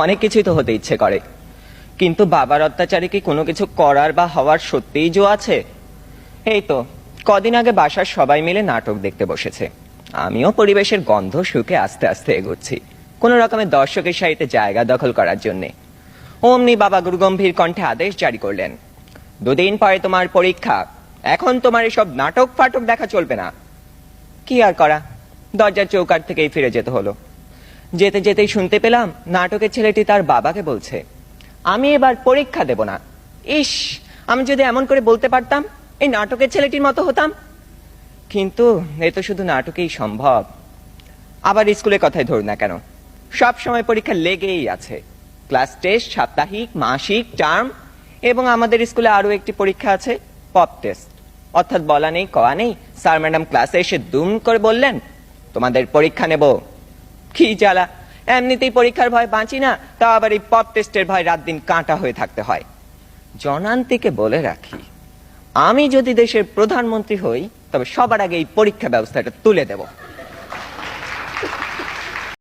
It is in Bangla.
অনেক কিছুই তো হতে ইচ্ছে করে, কিন্তু বাবার অত্যাচারে কি কোনো কিছু করার বা হওয়ার সত্যিই জো আছে? এই তো কদিন আগে বাসার সবাই মিলে নাটক দেখতে বসেছে। আমিও পরিবেশের গন্ধ শুকে আস্তে আস্তে এগোচ্ছি, কোন রকমের দর্শকের সারিতে জায়গা দখল করার জন্যে। অমনি বাবা গুরুগম্ভীর কণ্ঠে আদেশ জারি করলেন, 2 দিন পরে তোমার পরীক্ষা, এখন তোমার এসব নাটক ফাটক দেখা চলবে না। কি আর করা, দরজার চৌকাঠ থেকেই ফিরে যেতে হলো। যেতে যেতেই শুনতে পেলাম নাটকের ছেলেটি তার বাবাকে বলছে, আমি এবার পরীক্ষা দেব না। ইস, আমি যদি এমন করে বলতে পারতাম, এই নাটকের ছেলেটির মতো হতাম। কিন্তু এ তো শুধু নাটকেই সম্ভব। আবার স্কুলের কথাই ধরুন না কেন, সব সময় পরীক্ষা লেগেই আছে। ক্লাস টেস্ট, সাপ্তাহিক, মাসিক, টার্ম, এবং আমাদের স্কুলে আরো একটি পরীক্ষা আছে, পপ টেস্ট। অর্থাৎ বলা নেই কওয়া নেই, স্যার ম্যাডাম ক্লাসে এসে দুম করে বললেন, তোমাদের পরীক্ষা নেব। কি জ্বালা, এমনিতেই পরীক্ষার ভয় বাঁচি না, তা আবার এই পপ টেস্টের ভয় রাত দিন কাঁটা হয়ে থাকতে হয়। জনান্তিকে বলে রাখি, আমি যদি দেশের প্রধানমন্ত্রী হই তবে সবার আগে এই পরীক্ষা ব্যবস্থাটা তুলে দেব।